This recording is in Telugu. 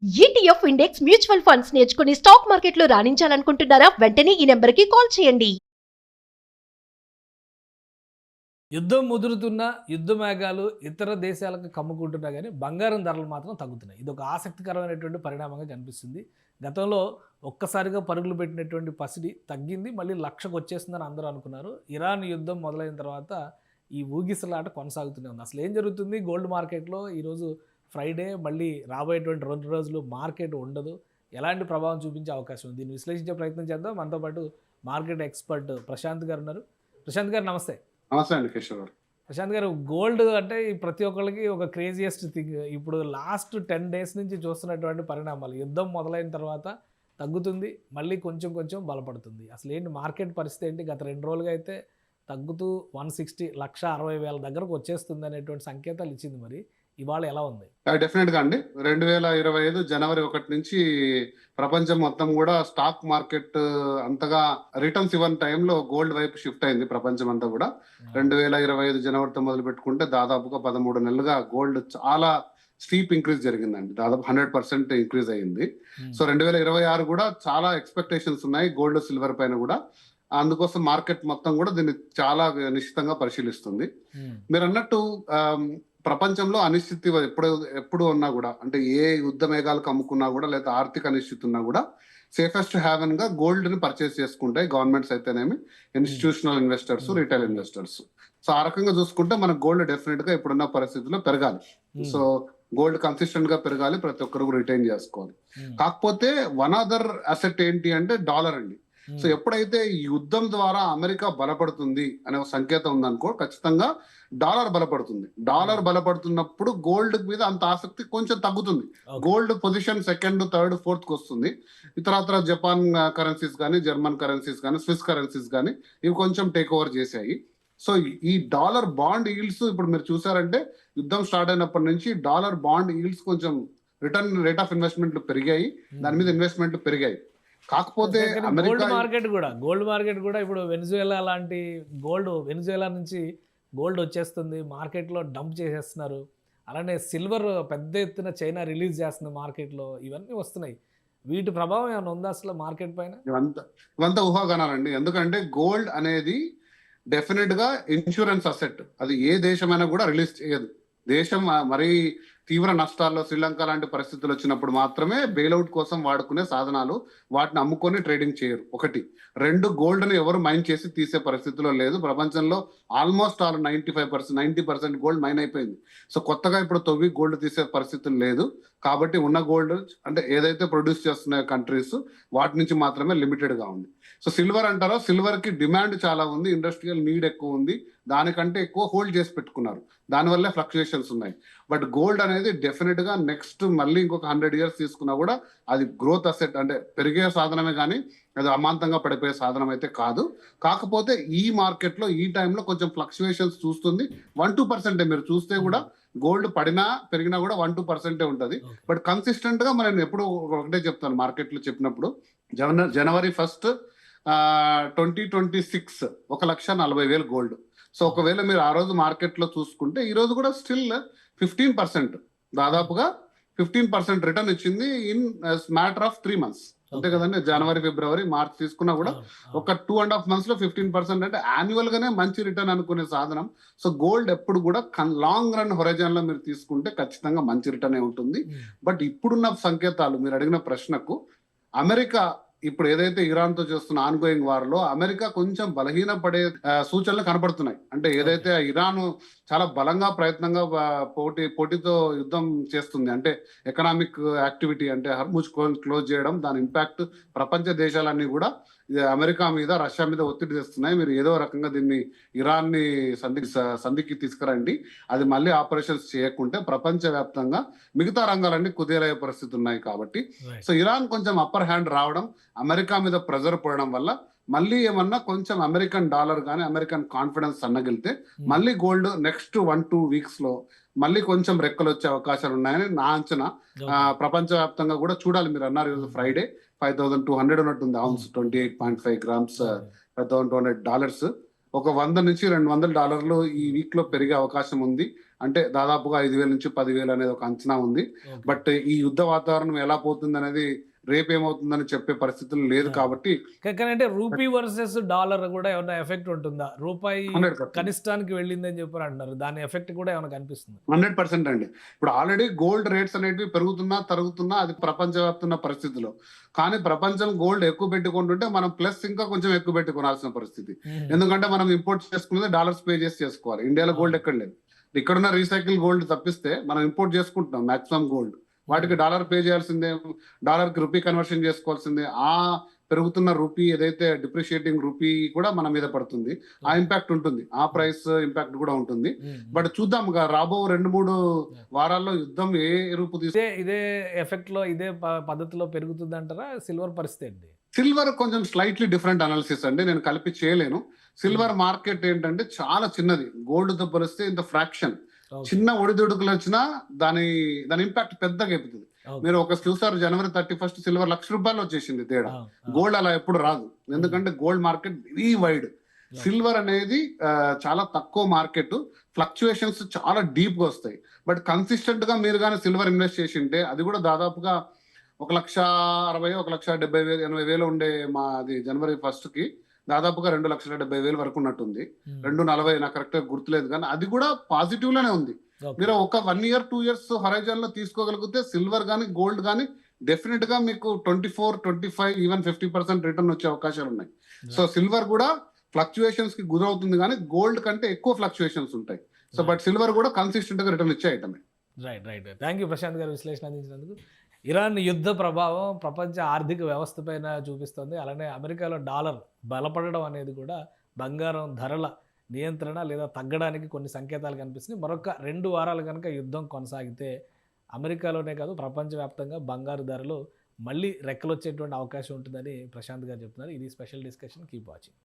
ఈటీఎఫ్ ఇండెక్స్ మ్యూచువల్ ఫండ్స్ నేర్చుకుని స్టాక్ మార్కెట్లో రాణించాలనుకుంటున్నారా? వెంటనే ఈ నెంబర్కి కాల్ చేయండి. యుద్ధం ముదురుతున్న యుద్ధ మేఘాలు ఇతర దేశాలకు కమ్ముకుంటున్నా కానీ బంగారం ధరలు మాత్రం తగ్గుతున్నాయి. ఇది ఒక ఆసక్తికరమైనటువంటి పరిణామంగా కనిపిస్తుంది. గతంలో ఒక్కసారిగా పరుగులు పెట్టినటువంటి పసిడి తగ్గింది, మళ్ళీ లక్షకు వచ్చేస్తుందని అందరూ అనుకున్నారు. ఇరాన్ యుద్ధం మొదలైన తర్వాత ఈ ఊగిసలాట కొనసాగుతూనే ఉంది. అసలు ఏం జరుగుతుంది గోల్డ్ మార్కెట్లో? ఈరోజు ఫ్రైడే, మళ్ళీ రాబోయేటువంటి 2 రోజులు మార్కెట్ ఉండదు. ఎలాంటి ప్రభావం చూపించే అవకాశం ఉంది? దీన్ని విశ్లేషించే ప్రయత్నం చేద్దాం. మనతో పాటు మార్కెట్ ఎక్స్పర్ట్ ప్రశాంత్ గారు ఉన్నారు. ప్రశాంత్ గారు నమస్తే. నమస్తే అండి కిషోర్ గారు. ప్రశాంత్ గారు, గోల్డ్ అంటే ప్రతి ఒక్కరికి ఒక క్రేజియస్ట్ థింగ్. ఇప్పుడు లాస్ట్ 10 days నుంచి చూస్తున్నటువంటి పరిణామాలు, యుద్ధం మొదలైన తర్వాత తగ్గుతుంది, మళ్ళీ కొంచెం కొంచెం బలపడుతుంది. అసలు ఏంటి మార్కెట్ పరిస్థితి ఏంటి? గత 2 రోజులుగా అయితే తగ్గుతూ 160 1,60,000 దగ్గరకు వచ్చేస్తుంది అనేటువంటి సంకేతాలు ఇచ్చింది. మరి ఇవాళ ఎలా ఉంది? డెఫినెట్గా అండి, 2025 జనవరి 1 నుంచి ప్రపంచం మొత్తం కూడా స్టాక్ మార్కెట్ అంతగా రిటర్న్స్ ఇవ్వని టైంలో గోల్డ్ వైపు షిఫ్ట్ అయింది ప్రపంచం అంతా కూడా. 2025 జనవరితో మొదలు పెట్టుకుంటే దాదాపుగా 13 నెలలుగా గోల్డ్ చాలా స్టీప్ ఇంక్రీజ్ జరిగిందండి. దాదాపు 100% ఇంక్రీజ్ అయ్యింది. సో 2026 కూడా చాలా ఎక్స్పెక్టేషన్స్ ఉన్నాయి గోల్డ్ సిల్వర్ పైన కూడా. అందుకోసం మార్కెట్ మొత్తం కూడా దీన్ని చాలా నిశ్చితంగా పరిశీలిస్తుంది. మీరు అన్నట్టు ప్రపంచంలో అనిశ్చితి ఎప్పుడు ఉన్నా కూడా, అంటే ఏ యుద్ధ మేఘాలకు అమ్ముకున్నా కూడా, లేదా ఆర్థిక అనిశ్చితి ఉన్నా కూడా సేఫెస్ట్ హ్యావెన్ గా గోల్డ్ ని పర్చేస్ చేసుకుంటాయి గవర్నమెంట్స్ అయితేనేమి, institutional investors, retail investors. So ఆ రకంగా చూసుకుంటే మన గోల్డ్ డెఫినెట్ గా ఇప్పుడున్న పరిస్థితుల్లో పెరగాలి. సో గోల్డ్ కన్సిస్టెంట్ గా పెరగాలి, ప్రతి ఒక్కరు రిటైన్ చేసుకోవాలి. కాకపోతే వన్ అదర్ అసెట్ ఏంటి అంటే డాలర్ అండి. సో ఎప్పుడైతే ఈ యుద్ధం ద్వారా అమెరికా బలపడుతుంది అనే ఒక సంకేతం ఉందనుకో, ఖచ్చితంగా డాలర్ బలపడుతుంది. డాలర్ బలపడుతున్నప్పుడు గోల్డ్ మీద అంత ఆసక్తి కొంచెం తగ్గుతుంది. Gold position 2nd, 3rd, 4th వస్తుంది. ఇతర జపాన్ కరెన్సీస్ కానీ, జర్మన్ కరెన్సీస్ కానీ, స్విస్ కరెన్సీస్ కానీ ఇవి కొంచెం టేక్ ఓవర్ చేశాయి. సో ఈ డాలర్ బాండ్ ఈల్డ్స్ ఇప్పుడు మీరు చూసారంటే, యుద్ధం స్టార్ట్ అయినప్పటి నుంచి డాలర్ బాండ్ ఈల్డ్స్ కొంచెం రిటర్న్ రేట్ ఆఫ్ ఇన్వెస్ట్మెంట్లు పెరిగాయి, దాని మీద ఇన్వెస్ట్మెంట్లు పెరిగాయి. కాకపోతే గోల్డ్ మార్కెట్ కూడా ఇప్పుడు వెనిజువేలా లాంటి వెనిజువేలా నుంచి గోల్డ్ వచ్చేస్తుంది, మార్కెట్లో డంప్ చేసేస్తున్నారు. అలానే సిల్వర్ పెద్ద ఎత్తున చైనా రిలీజ్ చేస్తుంది మార్కెట్లో. ఇవన్నీ వస్తున్నాయి. వీటి ప్రభావం ఏమైనా ఉందా అసలు మార్కెట్ పైన? ఇవంతా ఊహాగానాలండి. ఎందుకంటే గోల్డ్ అనేది డెఫినెట్ గా ఇన్సూరెన్స్ అసెట్. అది ఏ దేశమైనా కూడా రిలీజ్ చేయదు. దేశం మరీ తీవ్ర నష్టాల్లో, శ్రీలంక లాంటి పరిస్థితులు వచ్చినప్పుడు మాత్రమే బెయిల్అవుట్ కోసం వాడుకునే సాధనాలు, వాటిని అమ్ముకొని ట్రేడింగ్ చేయరు. 1. 2, గోల్డ్ ని ఎవరు మైన్ చేసి తీసే పరిస్థితిలో లేదు. ప్రపంచంలో ఆల్మోస్ట్ 90% గోల్డ్ మైన్ అయిపోయింది. సో కొత్తగా ఇప్పుడు తవ్వి గోల్డ్ తీసే పరిస్థితులు లేదు. కాబట్టి ఉన్న గోల్డ్ అంటే ఏదైతే ప్రొడ్యూస్ చేస్తున్నాయో కంట్రీస్, వాటి నుంచి మాత్రమే లిమిటెడ్ గా ఉంది. సో సిల్వర్ అంటారా, సిల్వర్ కి డిమాండ్ చాలా ఉంది, ఇండస్ట్రియల్ నీడ్ ఎక్కువ ఉంది, దానికంటే ఎక్కువ హోల్డ్ చేసి పెట్టుకున్నారు, దానివల్లే ఫ్లక్చుయేషన్స్ ఉన్నాయి. బట్ గోల్డ్ అనేది డెఫినెట్ గా నెక్స్ట్ మళ్ళీ ఇంకొక 100 years తీసుకున్నా కూడా అది గ్రోత్ అసెట్, అంటే పెరిగే సాధనమే కానీ అది అమాంతంగా పడిపోయే సాధనం అయితే కాదు. కాకపోతే ఈ మార్కెట్ లో ఈ టైంలో కొంచెం ఫ్లక్చుయేషన్స్ చూస్తుంది. 1-2% మీరు చూస్తే కూడా గోల్డ్ పడినా పెరిగినా కూడా 1-2% ఉంటుంది. బట్ కన్సిస్టెంట్ గా మనం ఎప్పుడు ఒకటే చెప్తాను మార్కెట్ లో చెప్పినప్పుడు, జనవరి 1, 2026 1,40,000 గోల్డ్. సో ఒకవేళ మీరు ఆ రోజు మార్కెట్ లో చూసుకుంటే, ఈ రోజు కూడా స్టిల్ 15%, దాదాపుగా 15% రిటర్న్ ఇచ్చింది ఇన్ మ్యాటర్ ఆఫ్ 3 months. అంతే కదండి. జనవరి, ఫిబ్రవరి, మార్చ్ తీసుకున్నా కూడా ఒక 2.5 months లో 15% అంటే యాన్యువల్ గానే మంచి రిటర్న్ అనుకునే సాధనం. సో గోల్డ్ ఎప్పుడు కూడా లాంగ్ రన్ హొరైజన్ లో మీరు తీసుకుంటే ఖచ్చితంగా మంచి రిటర్న్ ఉంటుంది. బట్ ఇప్పుడున్న సంకేతాలు, మీరు అడిగిన ప్రశ్నకు, అమెరికా ఇప్పుడు ఏదైతే ఇరాన్ తో చేస్తున్న ఆన్గోయింగ్ వార్ లో అమెరికా కొంచెం బలహీనపడే సూచనలు కనపడుతున్నాయి. అంటే ఏదైతే ఇరాన్ చాలా బలంగా ప్రయత్నంగా పోటీతో యుద్ధం చేస్తుంది, అంటే ఎకనామిక్ యాక్టివిటీ, అంటే హర్ముజ్ క్లోజ్ చేయడం, దాని ఇంపాక్ట్ ప్రపంచ దేశాలన్నీ కూడా అమెరికా మీద, రష్యా మీద ఒత్తిడి తెస్తున్నాయి. మీరు ఏదో రకంగా దీన్ని ఇరాన్ ని సంధికి తీసుకురండి, అది మళ్ళీ ఆపరేషన్స్ చేయకుంటే ప్రపంచవ్యాప్తంగా మిగతా రంగాలన్నీ కుదేలయ్యే పరిస్థితి ఉన్నాయి. కాబట్టి సో ఇరాన్ కొంచెం అప్పర్ హ్యాండ్ రావడం, అమెరికా మీద ప్రెజర్ పడడం వల్ల మళ్ళీ ఏమన్నా కొంచెం అమెరికన్ డాలర్ కానీ, అమెరికన్ కాన్ఫిడెన్స్ సన్నగిలితే మళ్ళీ గోల్డ్ నెక్స్ట్ 1-2 weeks లో మళ్ళీ కొంచెం రెక్కలు వచ్చే అవకాశాలు ఉన్నాయని నా అంచనా. ప్రపంచవ్యాప్తంగా కూడా చూడాలి. మీరు అన్నారు ఈరోజు ఫ్రైడే 5,200 ఉన్నట్టుంది ఔన్స్, 28.5 grams, $5,200. ఒక $100 నుంచి $200 ఈ వీక్ లో పెరిగే అవకాశం ఉంది అంటే దాదాపుగా 5,000 నుంచి 10,000 అనేది ఒక అంచనా ఉంది. ఓకే. బట్ ఈ యుద్ధ వాతావరణం ఎలా పోతుంది అనేది రేపు ఏమవుతుందని చెప్పే పరిస్థితులు లేదు కాబట్టి కానీ అంటే రూపీ వర్సెస్ డాలర్ కూడా ఏమైనా ఎఫెక్ట్ ఉంటుందా? రూపాయి 100% కనిష్టానికి వెళ్ళిందని చెప్పి అంటున్నారు. దాని ఎఫెక్ట్ కూడా ఏమైనా కనిపిస్తుంది? 100% అండి. ఇప్పుడు ఆల్రెడీ గోల్డ్ రేట్స్ అనేవి పెరుగుతున్నా తరుగుతున్నా అది ప్రపంచవ్యాప్తున్న పరిస్థితిలో. కానీ ప్రపంచం గోల్డ్ ఎక్కువ పెట్టుకుంటుంటే మనం ప్లస్ ఇంకా కొంచెం ఎక్కువ పెట్టుకోవాల్సిన పరిస్థితి. ఎందుకంటే మనం ఇంపోర్ట్ చేసుకునేది డాలర్స్ పే చేసి చేసుకోవాలి. ఇండియాలో గోల్డ్ ఎక్కడ లేదు. ఇక్కడున్న రీసైకిల్ గోల్డ్ తప్పిస్తే మనం ఇంపోర్ట్ చేసుకుంటున్నాం మాక్సిమం గోల్డ్. వాటికి డాలర్ పే చేయాల్సిందే, డాలర్ కి రూపీ కన్వర్షన్ చేసుకోవాల్సిందే. ఆ పెరుగుతున్న రూపీ ఏదైతే డిప్రిషియేటింగ్ రూపీ కూడా మన మీద పడుతుంది. ఆ ఇంపాక్ట్ ఉంటుంది, ఆ ప్రైస్ ఇంపాక్ట్ కూడా ఉంటుంది. బట్ చూద్దాం రాబో 2-3 వారాల్లో యుద్ధం ఏ రూపు ఇదే ఎఫెక్ట్ లో ఇదే పద్ధతిలో పెరుగుతుంది అంటారా? సిల్వర్ పరిస్థితి ఏంటి? సిల్వర్ కొంచెం స్లైట్లీ డిఫరెంట్ అనాలిసిస్ అండి, నేను కలిపి చేయలేను. సిల్వర్ మార్కెట్ ఏంటంటే చాలా చిన్నది, గోల్డ్ తో పోలిస్తే ఇంత ఫ్రాక్షన్. చిన్న ఒడిదుడుకులు వచ్చినా దాని ఇంపాక్ట్ పెద్దగా అయిపోతుంది. మీరు ఒక చూసారు జనవరి 31 సిల్వర్ ₹1,00,000 వచ్చేసింది తేడా. గోల్డ్ అలా ఎప్పుడు రాదు, ఎందుకంటే gold market very wide. Silver అనేది చాలా తక్కువ మార్కెట్, ఫ్లక్చుయేషన్స్ చాలా డీప్ గా వస్తాయి. బట్ కన్సిస్టెంట్ గా మీరు కానీ సిల్వర్ ఇన్వెస్ట్ చేసి ఉంటే అది కూడా దాదాపుగా 1,60,000, 1,70,000, 80,000 ఉండే అది జనవరి 1 కి దాదాపుగా 2,70,000 వరకు ఉన్నట్టుంది. 2,40 నాకు కరెక్ట్ గా గుర్తులేదు, కానీ అది కూడా పాజిటివ్ లోనే ఉంది. మీరు ఒక 1 year 2 years హరైజన్ లో తీసుకోగలిగితే సిల్వర్ కానీ గోల్డ్ కానీ డెఫినెట్ గా మీకు 24, 25, ఈవెన్ 50% రిటర్న్ వచ్చే అవకాశాలు ఉన్నాయి. సో సిల్వర్ కూడా ఫ్లక్చుయేషన్స్ కి గురవుతుంది, కానీ గోల్డ్ కంటే ఎక్కువ ఫ్లక్చుయేషన్స్ ఉంటాయి. సో బట్ సిల్వర్ కూడా కన్సిస్టెంట్ గా రిటర్న్ ఇచ్చే ఐటమే. రైట్. థ్యాంక్ యూ ప్రశాంత్ గారు విశ్లేషణ అందించినందుకు. ఇరాన్ యుద్ధ ప్రభావం ప్రపంచ ఆర్థిక వ్యవస్థ పైన చూపిస్తుంది. అలానే అమెరికాలో డాలర్ బలపడడం అనేది కూడా బంగారం ధరల నియంత్రణ లేదా తగ్గడానికి కొన్ని సంకేతాలు కనిపిస్తున్నాయి. మరొక 2 వారాలు కనుక యుద్ధం కొనసాగితే అమెరికాలోనే కాదు ప్రపంచవ్యాప్తంగా బంగారు ధరలు మళ్ళీ రెక్కలు వచ్చేటువంటి అవకాశం ఉంటుందని ప్రశాంత్ గారు చెప్తున్నారు. ఇది స్పెషల్ డిస్కషన్. Keep watching.